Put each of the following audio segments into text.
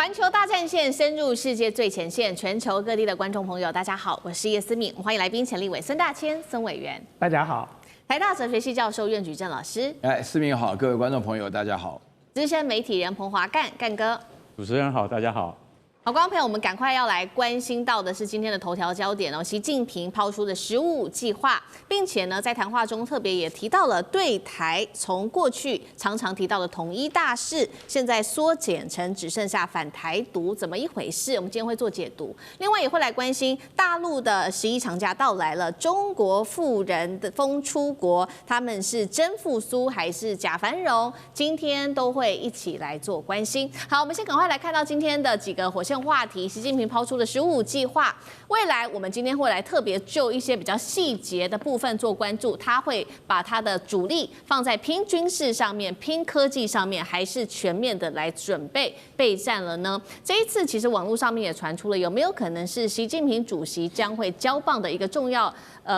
环球大战线深入世界最前线，全球各地的观众朋友，大家好，我是叶思敏，欢迎来宾前立委孙大千、孙委员。大家好，台大哲学系教授苑举正老师。思敏好，各位观众朋友，大家好。资深媒体人彭华干哥。主持人好，大家好。好，观众朋友，我们赶快要来关心到的是今天的头条焦点哦。习近平抛出的“15+5”计划，并且呢，在谈话中特别也提到了对台从过去常常提到的统一大势，现在缩减成只剩下反台独，怎么一回事？我们今天会做解读。另外也会来关心大陆的11长假到来了，中国富人的风出国，他们是真复苏还是假繁荣？今天都会一起来做关心。好，我们先赶快来看到今天的几个火线话题，习近平抛出的“15+5”计划，未来我们今天会来特别就一些比较细节的部分做关注。他会把他的主力放在拼军事上面、拼科技上面，还是全面的来准备备战了呢？这一次其实网络上面也传出了，有没有可能是习近平主席将会交棒的一个重要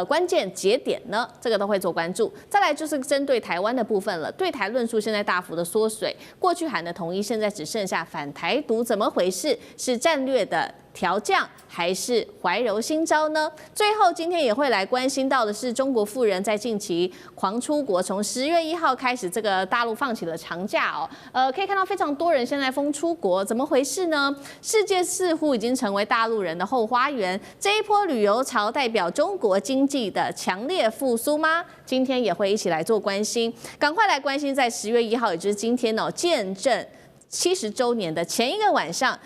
关键节点呢？这个都会做关注。再来就是针对台湾的部分了，对台论述现在大幅的缩水，过去喊的统一，现在只剩下反台独，怎么回事？是战略的调降还是怀柔新招呢？最后今天也会来关心到的是，中国富人在近期狂出国，从10月1号开始，这个大陆放起了长假哦。可以看到非常多人现在疯出国，怎么回事呢？世界似乎已经成为大陆人的后花园。这一波旅游潮代表中国经济的强烈复苏吗？今天也会一起来做关心，赶快来关心，在10月1号，也就是今天哦，见证70周年的前一个晚上。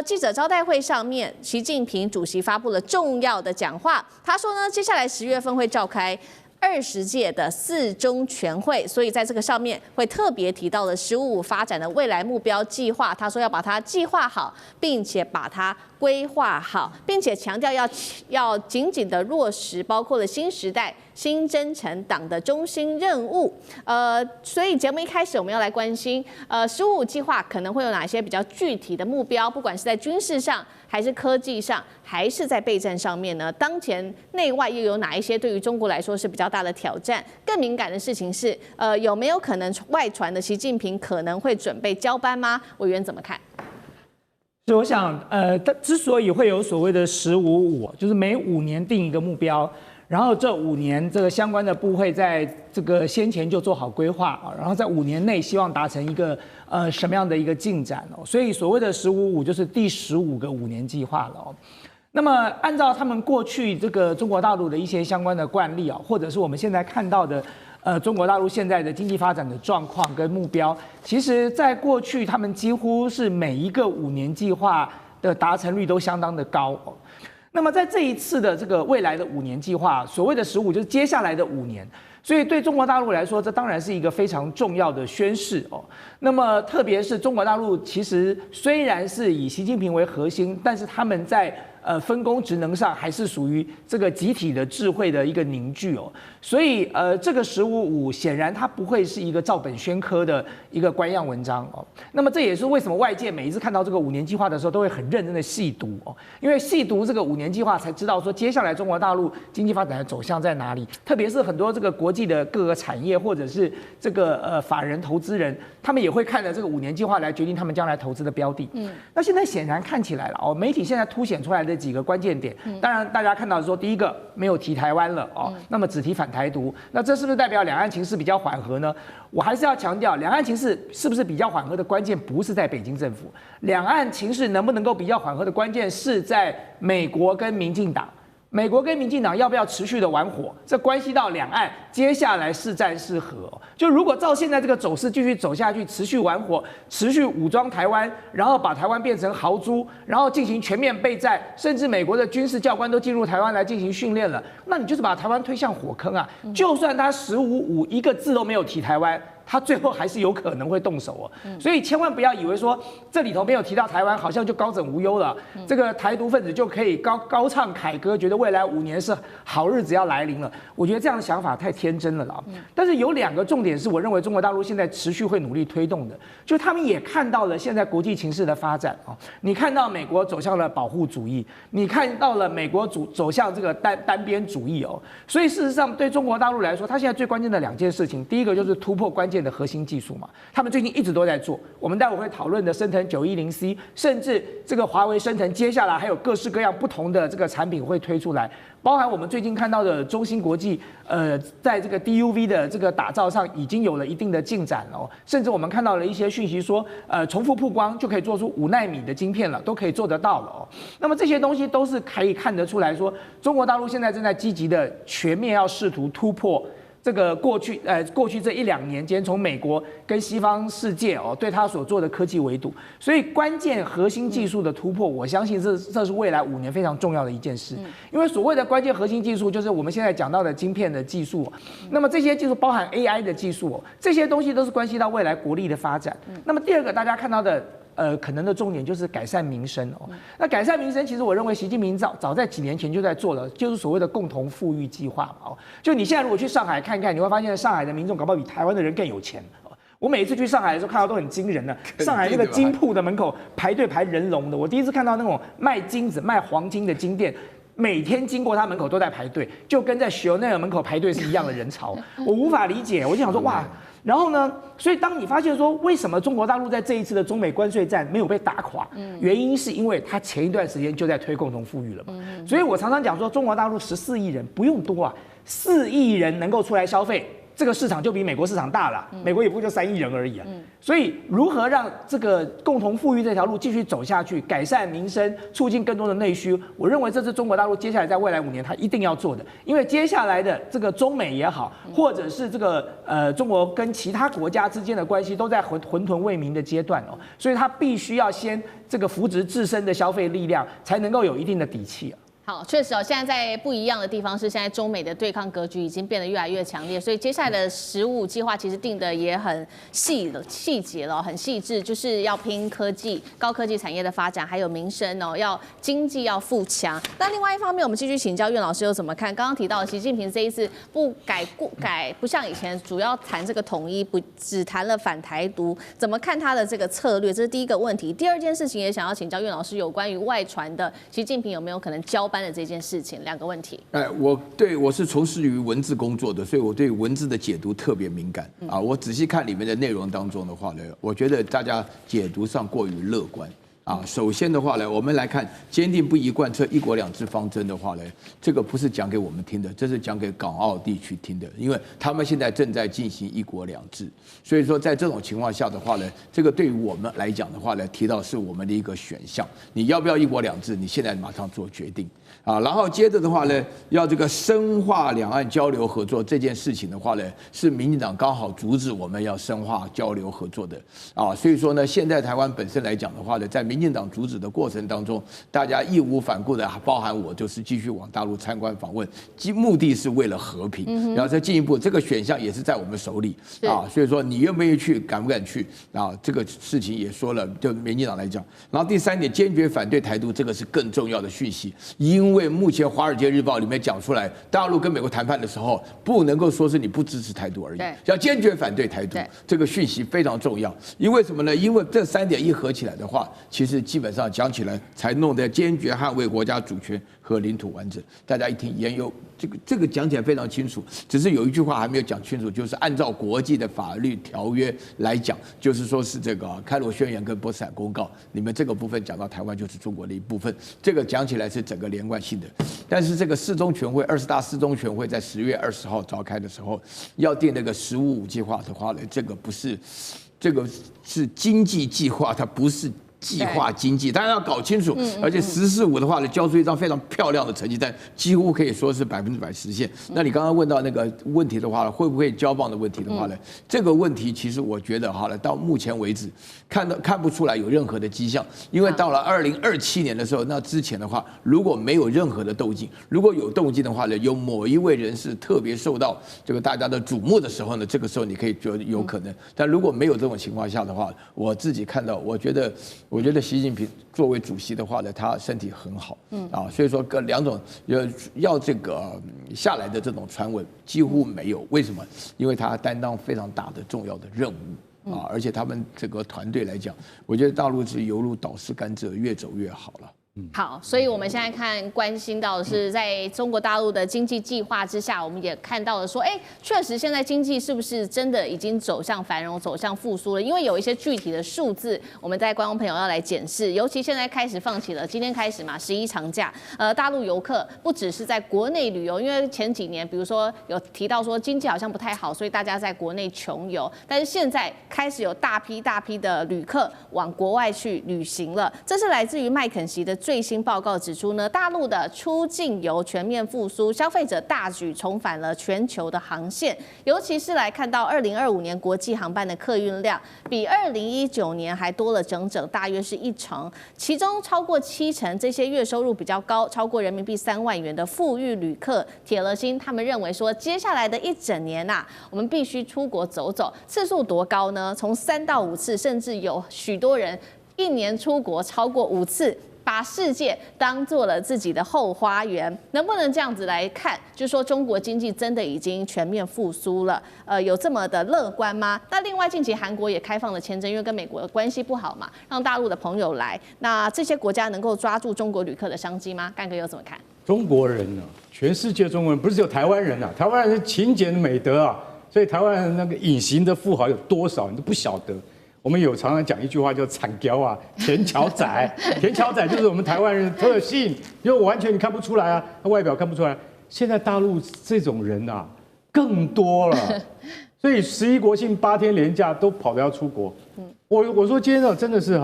记者招待会上面，习近平主席发布了重要的讲话。他说呢，接下来10月份会召开20届的4中全会，所以在这个上面会特别提到了“15+5”发展的未来目标计划。他说要把它计划好，并且把它规划好，并且强调要紧紧的落实，包括了新时代新征程党的中心任务。所以节目一开始我们要来关心“15+5”计划可能会有哪些比较具体的目标，不管是在军事上，还是科技上，还是在备战上面呢？当前内外又有哪一些对于中国来说是比较大的挑战？更敏感的事情是，有没有可能外传的习近平可能会准备交班吗？委员怎么看？所以我想，他之所以会有所谓的“15+5”，就是每5年定一个目标，然后这5年这个相关的部会在这个先前就做好规划啊，然后在5年内希望达成一个什么样的一个进展哦，所以所谓的“15+5”就是第15个5年计划了哦。那么按照他们过去这个中国大陆的一些相关的惯例啊，或者是我们现在看到的中国大陆现在的经济发展的状况跟目标，其实在过去他们几乎是每一个5年计划的达成率都相当的高哦。那么在这一次的这个未来的5年计划，所谓的“15”就是接下来的5年，所以对中国大陆来说，这当然是一个非常重要的宣示哦。那么特别是中国大陆，其实虽然是以习近平为核心，但是他们在分工职能上还是属于这个集体的智慧的一个凝聚哦，所以这个“15+5”显然它不会是一个照本宣科的一个官样文章哦。那么这也是为什么外界每一次看到这个5年计划的时候，都会很认真的细读哦，因为细读这个5年计划才知道说接下来中国大陆经济发展的走向在哪里，特别是很多这个国际的各个产业或者是这个法人投资人，他们也会看着这个5年计划来决定他们将来投资的标的。那现在显然看起来了哦，媒体现在凸显出来的几个关键点，当然大家看到说，第一个没有提台湾了哦，那么只提反台独，那这是不是代表两岸情势比较缓和呢？我还是要强调，两岸情势是不是比较缓和的关键不是在北京政府，两岸情势能不能够比较缓和的关键是在美国跟民进党。美国跟民进党要不要持续的玩火，这关系到两岸接下来是战是和。就如果照现在这个走势继续走下去，持续玩火，持续武装台湾，然后把台湾变成豪猪，然后进行全面备战，甚至美国的军事教官都进入台湾来进行训练了，那你就是把台湾推向火坑啊！就算他“15+5”一个字都没有提台湾，他最后还是有可能会动手哦，所以千万不要以为说这里头没有提到台湾，好像就高枕无忧了，这个台独分子就可以高唱凯歌，觉得未来5年是好日子要来临了。我觉得这样的想法太天真了啦。但是有2个重点是我认为中国大陆现在持续会努力推动的，就是他们也看到了现在国际情势的发展啊，你看到美国走向了保护主义，你看到了美国走向这个单边主义哦，所以事实上对中国大陆来说，它现在最关键的2件事情，第一个就是突破关键的核心技术嘛，他们最近一直都在做。我们待会会讨论的升腾910C，甚至这个华为升腾，接下来还有各式各样不同的这个产品会推出来。包含我们最近看到的中芯国际，在这个 DUV 的这个打造上已经有了一定的进展了，甚至我们看到了一些讯息说，重复曝光就可以做出5奈米的晶片了，都可以做得到了哦。那么这些东西都是可以看得出来说，中国大陆现在正在积极的全面要试图突破。这个过去这1-2年间，从美国跟西方世界对他所做的科技围堵，所以关键核心技术的突破，我相信这是未来5年非常重要的一件事。因为所谓的关键核心技术，就是我们现在讲到的晶片的技术。那么这些技术包含 AI 的技术，这些东西都是关系到未来国力的发展。那么第二个，大家看到的。可能的重点就是改善民生哦。那改善民生，其实我认为习近平早在几年前就在做了，就是所谓的共同富裕计划嘛。就你现在如果去上海看看，你会发现上海的民众搞不好比台湾的人更有钱。我每一次去上海的时候看到都很惊人的，上海那个金铺的门口排队排人龙的。我第一次看到那种卖金子、卖黄金的金店。每天经过他门口都在排队，就跟在Chanel门口排队是一样的人潮，我无法理解。我就想说哇，然后呢，所以当你发现说为什么中国大陆在这一次的中美关税战没有被打垮，原因是因为他前一段时间就在推共同富裕了嘛。所以我常常讲说，中国大陆14亿人不用多啊，4亿人能够出来消费。这个市场就比美国市场大了，美国也不过就3亿人而已啊。所以如何让这个共同富裕这条路继续走下去，改善民生，促进更多的内需，我认为这是中国大陆接下来在未来5年它一定要做的。因为接下来的这个中美也好，或者是这个中国跟其他国家之间的关系都在混沌未明的阶段哦，所以它必须要先这个扶植自身的消费力量，才能够有一定的底气啊。好，确实哦，现在在不一样的地方是，现在中美的对抗格局已经变得越来越强烈，所以接下来的15计划其实定的也很细节了，很细致，就是要拼科技、高科技产业的发展，还有民生哦，要经济要富强。那另外一方面，我们继续请教苑老师有怎么看？刚刚提到习近平这一次不像以前主要谈这个统一，不只谈了反台独，怎么看他的这个策略？这是第一个问题。第二件事情也想要请教苑老师，有关于外传的习近平有没有可能交班的这件事情，2个问题。我是从事于文字工作的，所以我对文字的解读特别敏感啊。我仔细看里面的内容当中的话呢，我觉得大家解读上过于乐观。首先的话呢，我们来看坚定不移贯彻1国2制方针的话呢，这个不是讲给我们听的，这是讲给港澳地区听的，因为他们现在正在进行1国2制，所以说在这种情况下的话呢，这个对于我们来讲的话呢，提到是我们的一个选项，你要不要1国2制？你现在马上做决定。然后接着的话呢，要这个深化两岸交流合作这件事情的话呢，是民进党刚好阻止我们要深化交流合作的所以说呢，现在台湾本身来讲的话呢，在民进党阻止的过程当中，大家义无反顾的，包含我，就是继续往大陆参观访问，目的是为了和平，然后再进一步，这个选项也是在我们手里所以说你愿不愿意去，敢不敢去这个事情也说了，就民进党来讲。然后第3点，坚决反对台独，这个是更重要的讯息，因为目前《华尔街日报》里面讲出来，大陆跟美国谈判的时候，不能够说是你不支持台独而已，要坚决反对台独，这个讯息非常重要。因为什么呢？因为这3点一合起来的话，其实基本上讲起来，才弄得坚决捍卫国家主权和领土完整。大家一听言有这个讲起来非常清楚，只是有一句话还没有讲清楚，就是按照国际的法律条约来讲，就是说是这个开罗宣言跟波茨坦公告，你们这个部分讲到台湾就是中国的一部分，这个讲起来是整个连贯性的。但是这个四中全会20大四中全会在10月20号召开的时候，要定那个15计划的话呢，这个不是，这个是经济计划，它不是计划经济，大家要搞清楚。而且14.5的话呢，交出一张非常漂亮的成绩单，几乎可以说是100%实现。那你刚刚问到那个问题的话呢，会不会交棒的问题的话呢？这个问题其实我觉得哈了，到目前为止看不出来有任何的迹象，因为到了2027年的时候，那之前的话如果没有任何的动静，如果有动静的话呢，有某一位人士特别受到这个大家的瞩目的时候呢，这个时候你可以觉得有可能。但如果没有这种情况下的话，我自己看到，我觉得习近平作为主席的话呢，他身体很好，所以说各2种要这个下来的这种传闻几乎没有。为什么？因为他担当非常大的重要的任务而且他们这个团队来讲，我觉得大陆是犹如倒吃甘蔗，越走越好了。好，所以我们现在关心到的是，在中国大陆的经济计划之下，我们也看到了说，确实现在经济是不是真的已经走向繁荣、走向复苏了？因为有一些具体的数字，我们在观众朋友要来检视，尤其现在开始放起了，今天开始嘛，11长假，大陆游客不只是在国内旅游，因为前几年比如说有提到说经济好像不太好，所以大家在国内穷游，但是现在开始有大批的旅客往国外去旅行了，这是来自于麦肯锡的最新报告指出呢，大陆的出境游全面复苏，消费者大举重返了全球的航线，尤其是来看到2025年国际航班的客运量比2019年还多了整大约是1成，其中超过70%这些月收入比较高，超过人民币3万元的富裕旅客，铁了心，他们认为说，接下来的一整年我们必须出国走走，次数多高呢？从3到5次，甚至有许多人一年出国超过5次。把世界当做了自己的后花园，能不能这样子来看？就是说中国经济真的已经全面复苏了，有这么的乐观吗？那另外近期韩国也开放了签证，因为跟美国的关系不好嘛，让大陆的朋友来。那这些国家能够抓住中国旅客的商机吗？干哥又怎么看？中国人呢，全世界中国人不是只有台湾人啊，台湾人是勤俭的美德啊，所以台湾人那个隐形的富豪有多少你都不晓得。我们有常常讲一句话叫"惨屌啊，田桥仔"，田桥仔就是我们台湾人的特性，因为完全你看不出来啊，他外表看不出来。现在大陆这种人更多了，所以11国庆8天连假都跑着要出国。我说今天真的是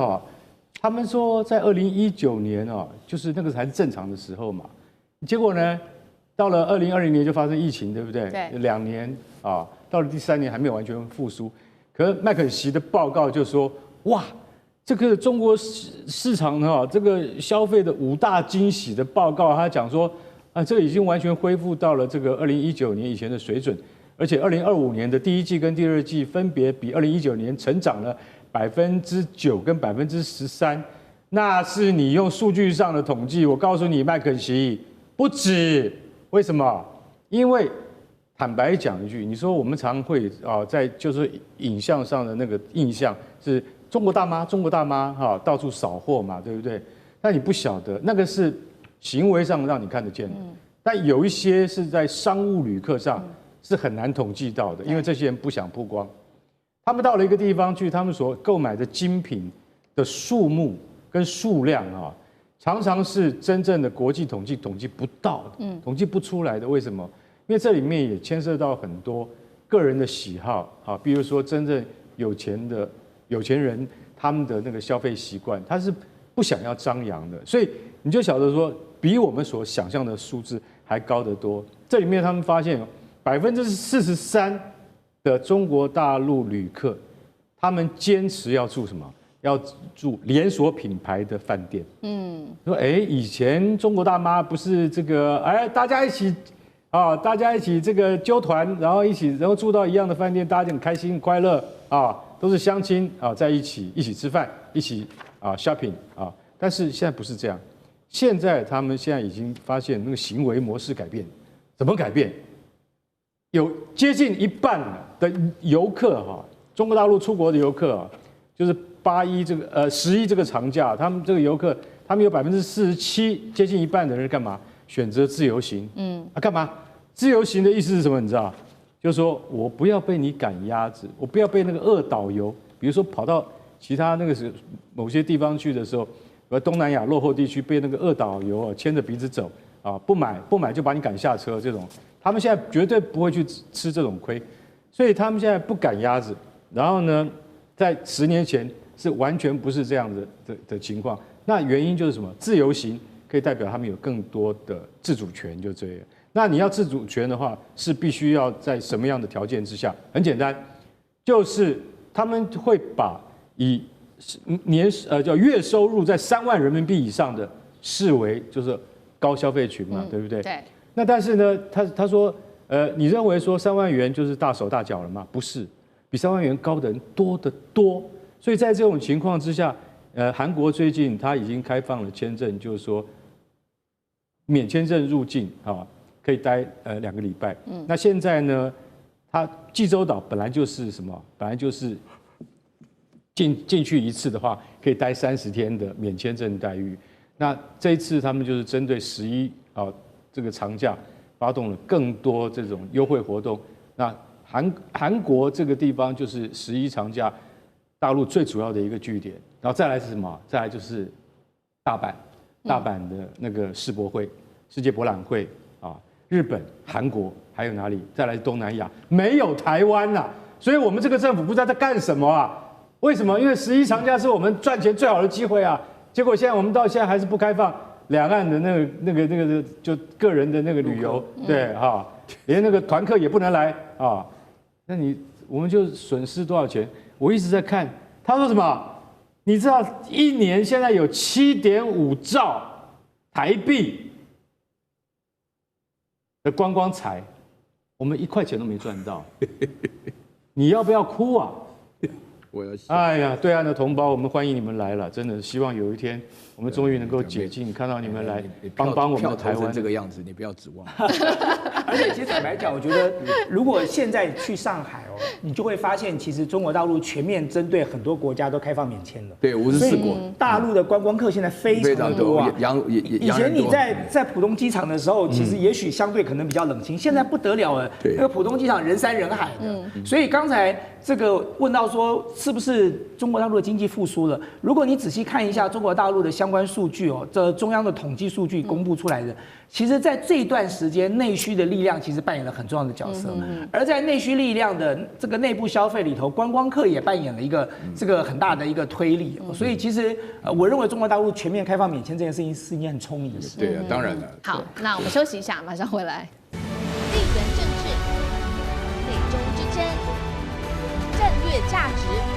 他们说在2019年就是那个才是正常的时候嘛，结果呢，到了2020年就发生疫情，对不对？对，2年到了第3年还没有完全复苏。可是麦肯锡的报告就说，哇，这个中国市场这个消费的5大惊喜的报告，他讲说这个已经完全恢复到了这个2019年以前的水准，而且2025年的第1季跟第2季分别比2019年成长了9%跟13%，那是你用数据上的统计。我告诉你，麦肯锡不止，为什么？因为坦白讲一句，你说我们常会在就是影像上的那个印象是中国大妈到处扫货嘛，对不对？但你不晓得那个是行为上让你看得见的，但有一些是在商务旅客上是很难统计到的，因为这些人不想曝光。他们到了一个地方去，他们所购买的精品的数目跟数量常常是真正的国际统计不到的，统计不出来的。为什么？因为这里面也牵涉到很多个人的喜好比如说真正有钱人他们的那个消费习惯，他是不想要张扬的，所以你就晓得说，比我们所想象的数字还高得多。这里面他们发现43%的中国大陆旅客，他们坚持要住什么？要住连锁品牌的饭店。说以前中国大妈不是这个大家一起这个揪团，然后住到一样的饭店，大家就很开心很快乐都是乡亲在一起吃饭，一起shopping 但是现在不是这样，现在他们现在已经发现那个行为模式改变，怎么改变？有接近一半的游客中国大陆出国的游客就是11这个长假，他们这个游客，他们有47%，接近一半的人干嘛？选择自由行。干嘛？自由行的意思是什么？你知道？就是说我不要被你赶鸭子，我不要被那个恶导游，比如说跑到其他那个某些地方去的时候，东南亚落后地区被那个恶导游牵着鼻子走不买就把你赶下车，这种他们现在绝对不会去吃这种亏，所以他们现在不赶鸭子。然后呢，在10年前是完全不是这样的情况。那原因就是什么？自由行可以代表他们有更多的自主权，就这样。那你要自主权的话，是必须要在什么样的条件之下？很简单，就是他们会把以叫月收入在3万人民币以上的视为就是高消费群嘛，对不对？对。那但是呢，他说，你认为说3万元就是大手大脚了吗？不是，比3万元高的人多得多。所以在这种情况之下，韩国最近他已经开放了签证，就是说免签证入境可以待2个礼拜。那现在呢，他济州岛本来就是什么？本来就是进去一次的话，可以待30天的免签证待遇。那这一次他们就是针对11这个长假，发动了更多这种优惠活动。那韩国这个地方就是11长假大陆最主要的一个据点，然后再来是什么？再来就是大阪的那个世博会、世界博览会啊，日本、韩国还有哪里？再来东南亚，没有台湾啦。所以我们这个政府不知道在干什么啊？为什么？因为11长假是我们赚钱最好的机会啊！结果现在我们到现在还是不开放两岸的那个就个人的那个旅游，对哈，连那个团客也不能来啊。那我们就损失多少钱？我一直在看，他说什么？你知道一年现在有7.5兆台币的观光财，我们1块钱都没赚到，你要不要哭啊？我要哎呀，对岸的同胞，我们欢迎你们来了，真的希望有一天我们终于能够解禁，看到你们来帮我们的台湾这个样子，你不要指望。而且其实坦白讲，我觉得如果现在去上海哦，你就会发现，其实中国大陆全面针对很多国家都开放免签了。对，54国，大陆的观光客现在非常多啊。以前你在浦东机场的时候，其实也许相对可能比较冷清，现在不得了了。那个浦东机场人山人海的。所以刚才这个问到说，是不是中国大陆的经济复苏了？如果你仔细看一下中国大陆的相关数据哦，这中央的统计数据公布出来的，其实在这一段时间，内需的力量其实扮演了很重要的角色。而在内需力量的这个内部消费里头，观光客也扮演了一个这个很大的一个推力。所以其实我认为中国大陆全面开放免签这件事情是一件很聪明的事。对啊，当然了。好，那我们休息一下，马上回来。地缘政治、美中之争、战略价值。